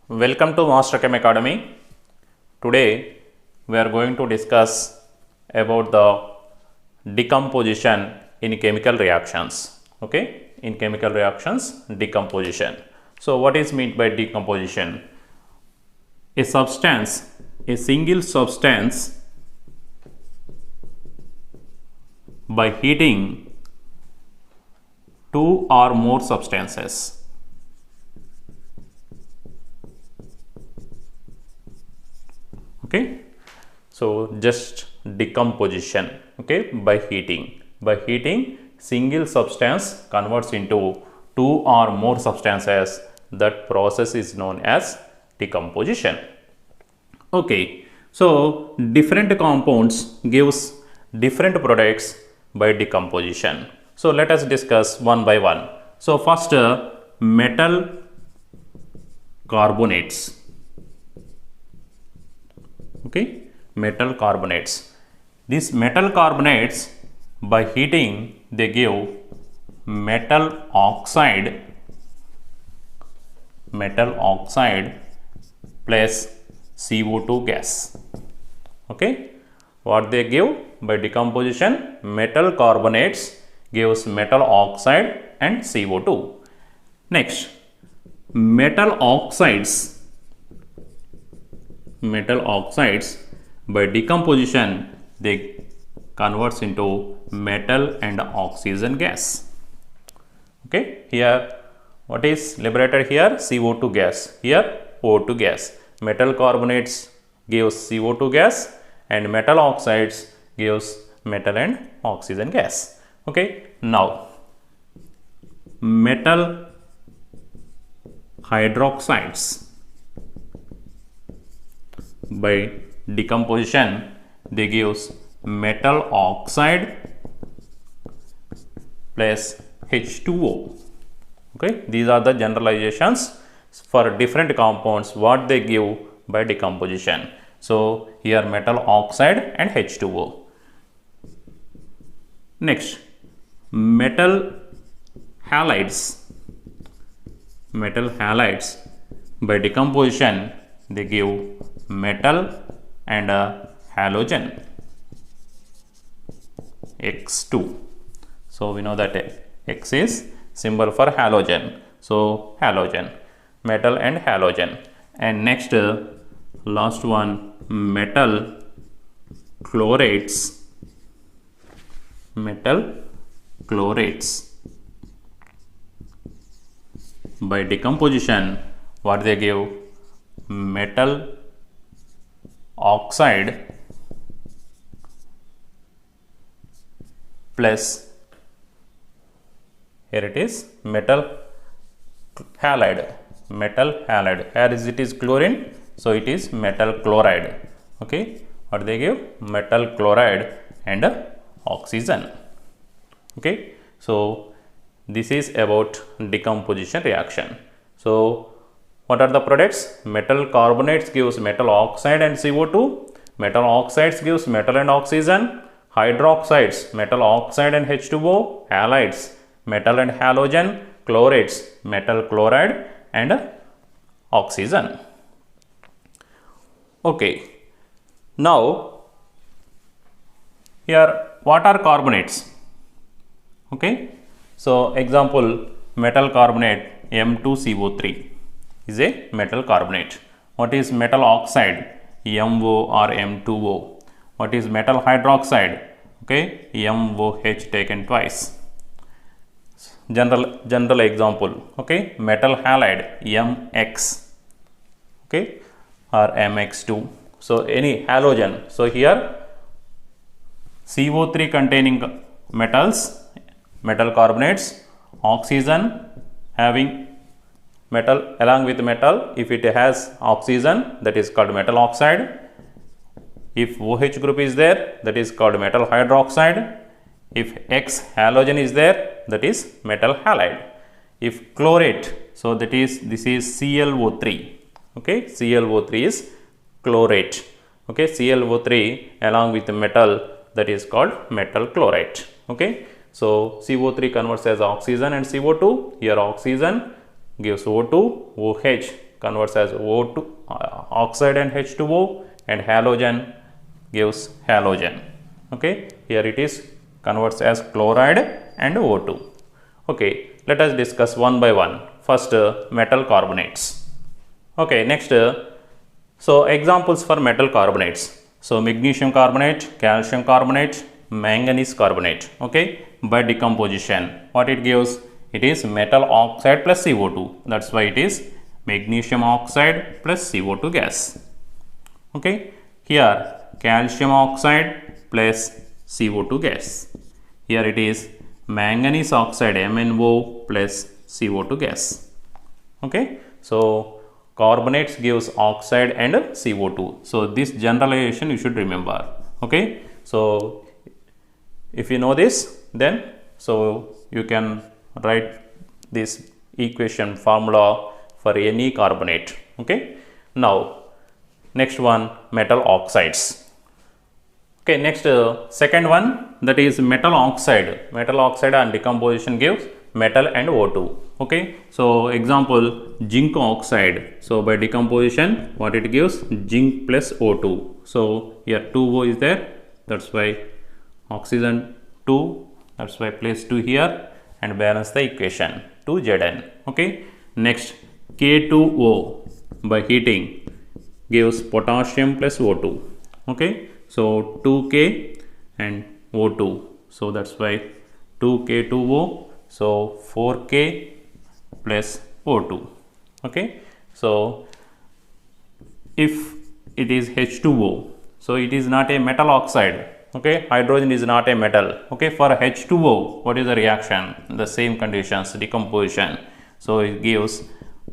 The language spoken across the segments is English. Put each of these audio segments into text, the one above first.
Welcome to Master Chem Academy. Today we are going to discuss about the decomposition in chemical reactions. Okay, in chemical reactions, decomposition. So what is meant by decomposition? A substance, a single substance, by heating two or more substances. Okay, so just decomposition, okay, by heating single substance converts into two or more substances. That process is known as decomposition. Okay, so different compounds gives different products by decomposition. So let us discuss one by one. So first, metal carbonates. Okay, metal carbonates. These metal carbonates, by heating, they give metal oxide plus CO2 gas. Okay, what they give by decomposition? Metal carbonates gives metal oxide and CO2. Next, metal oxides by decomposition they converts into metal and oxygen gas. Okay, here what is liberated here? CO2 gas, here O2 gas. Metal carbonates gives CO2 gas and metal oxides gives metal and oxygen gas. Okay, now metal hydroxides, by decomposition they gives metal oxide plus H2O. Okay, these are the generalizations for different compounds what they give by decomposition. So here metal oxide and H2O. Next, metal halides by decomposition they give metal and halogen X2. So we know that X is symbol for halogen. So halogen, metal and halogen. And next, last one, metal chlorates. By decomposition what they give? Metal oxide plus, here it is, metal halide. As it is chlorine, so it is metal chloride. Okay, what they give? Metal chloride and oxygen. Okay, so this is about decomposition reaction. So what are the products? Metal carbonates gives metal oxide and CO2. Metal oxides gives metal and oxygen. Hydroxides, metal oxide and H2O. Halides, metal and halogen. Chlorates, metal chloride and oxygen. Okay, now here what are carbonates? Okay, so example, metal carbonate M2CO3 is a metal carbonate. What is metal oxide? MO or M2O. What is metal hydroxide? Okay, MOH taken twice. General example. Okay, metal halide MX. Okay, or MX2. So any halogen. So here CO3 containing metals, metal carbonates, oxygen having metal along with metal. If it has oxygen, that is called metal oxide. If OH group is there, that is called metal hydroxide. If X halogen is there, that is metal halide. If chlorate, so that is, this is ClO3. Okay, ClO3 is chlorate. Okay, ClO3 along with metal, that is called metal chlorate. Okay, so CO3 converts as oxygen and CO2. Here oxygen gives O2, OH converts as O2 oxide and H2O, and halogen gives halogen. Okay, here it is converts as chloride and O2. Okay, let us discuss one by one. First, metal carbonates. Okay, next, so examples for metal carbonates. So magnesium carbonate, calcium carbonate, manganese carbonate. Okay, by decomposition, what it gives? It is metal oxide plus CO2. That's why it is magnesium oxide plus CO2 gas. Okay, here calcium oxide plus CO2 gas. Here it is manganese oxide MnO plus CO2 gas. Okay, so carbonates gives oxide and CO2. So this generalization you should remember. Okay, so if you know this, then so you can write this equation formula for any carbonate. Okay, now next one, metal oxides. Okay, next second one, that is metal oxide. Metal oxide and decomposition gives metal and O2. Okay, so example, zinc oxide. So by decomposition, what it gives? Zinc plus O2. So here 2O is there, that's why oxygen 2, that's why place 2 here and balance the equation 2Zn. Okay, next K2O by heating gives potassium plus O2. Okay, so 2K and O2, so that's why 2K2O, so 4K plus O2. Okay, so if it is H2O, so it is not a metal oxide. Okay, hydrogen is not a metal. Okay, for H2O, what is the reaction? The same conditions, decomposition. So it gives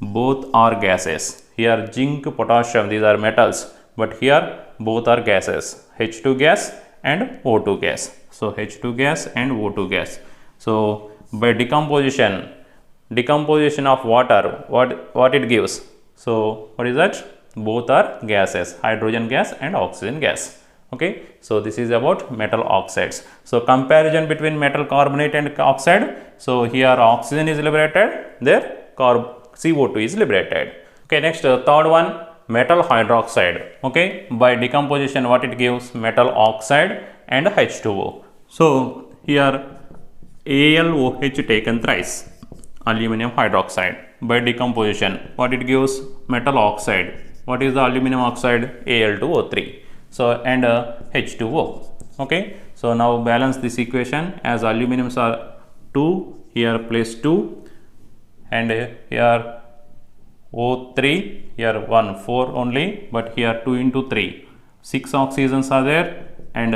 both are gases. Here zinc, potassium, these are metals, but here both are gases, H2 gas and O2 gas. So H2 gas and O2 gas. So by decomposition of water, what it gives? So what is that? Both are gases, hydrogen gas and oxygen gas. Okay, so this is about metal oxides. So comparison between metal carbonate and oxide. So here oxygen is liberated, there CO2 is liberated. Okay, next third one, metal hydroxide. Okay, by decomposition, what it gives? Metal oxide and H2O. So here AlOH taken thrice, aluminum hydroxide. By decomposition, what it gives? Metal oxide. What is the aluminum oxide? Al2O3. So and H2O. Okay, so now balance this equation as aluminums are 2, here place 2, and here O3, here 1, 4 only, but here 2 into 3, 6 oxygens are there, and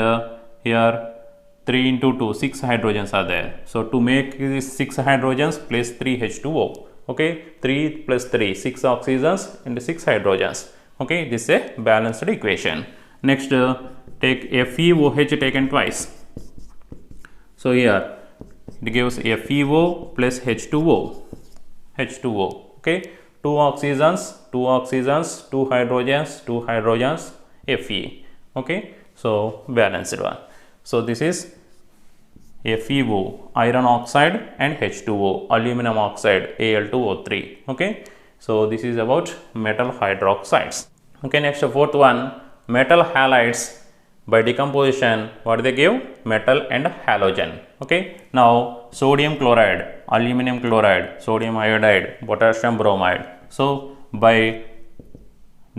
here 3 into 2, 6 hydrogens are there. So to make these 6 hydrogens, place 3 H2O. Okay, 3 plus 3, 6 oxygens and 6 hydrogens. Okay, this is a balanced equation. Next, take FeOH taken twice. So here it gives FeO plus H2O. Okay, 2 oxygens, 2 oxygens, 2 hydrogens, 2 hydrogens, Fe. Okay, so balanced one. So this is FeO, iron oxide, and H2O, aluminum oxide, Al2O3. Okay, so this is about metal hydroxides. Okay, next fourth one, metal halides. By decomposition, what they give? Metal and halogen. Okay, now sodium chloride, aluminum chloride, sodium iodide, potassium bromide. So by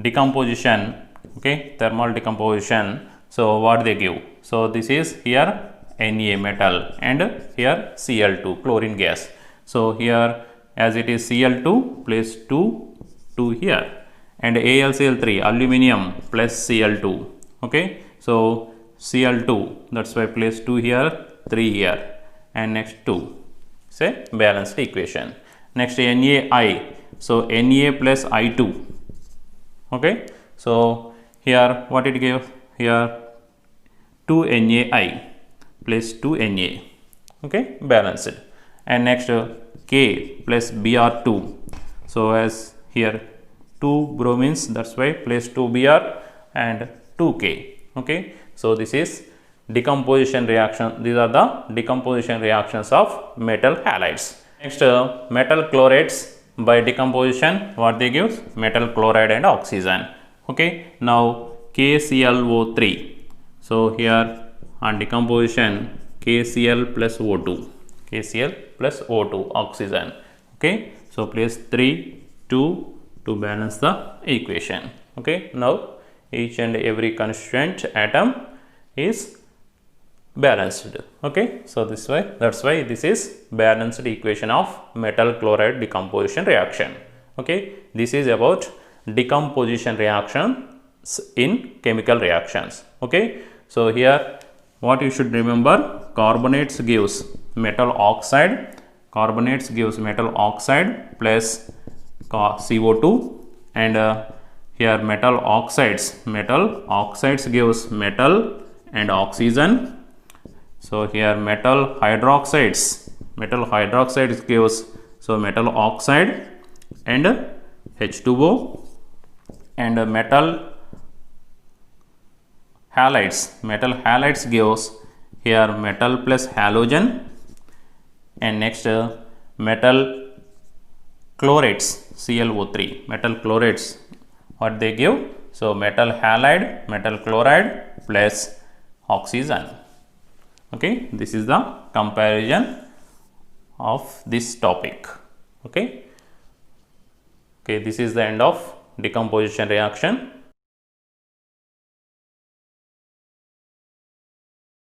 decomposition, okay, thermal decomposition, so what they give? So this is here Na metal and here Cl2 chlorine gas. So here as it is Cl2, place 2 here, and AlCl3 aluminum plus Cl2. Okay, so Cl2, that's why place 2 here, 3 here, and next 2. Say balanced equation. Next NaI, so Na plus I2. Okay, so here what it gave? Here 2 NaI plus 2 Na. Okay, balanced. And next K plus Br2. So as here 2 bromines, that's why place 2 Br and 2K. Okay, so this is decomposition reaction. These are the decomposition reactions of metal halides. Next, metal chlorates. by decomposition what they give? Metal chloride and oxygen. Okay, now KClO3. So here on decomposition KCl plus O2, KCl plus O2 oxygen. Okay, so place 3 2 to balance the equation. Okay, now each and every constituent atom is balanced. Okay, so that's why this is balanced equation of metal chloride decomposition reaction. Okay, this is about decomposition reactions in chemical reactions. Okay, so here what you should remember, carbonates gives metal oxide, carbonates gives metal oxide plus CO2, and here metal oxides gives metal and oxygen. So here metal hydroxides gives so metal oxide and H2O, and metal halides gives here metal plus halogen, and next metal chlorates ClO3, metal chlorates what they give? So metal halide, metal chloride plus oxygen. Okay, this is the comparison of this topic. Okay, this is the end of decomposition reaction.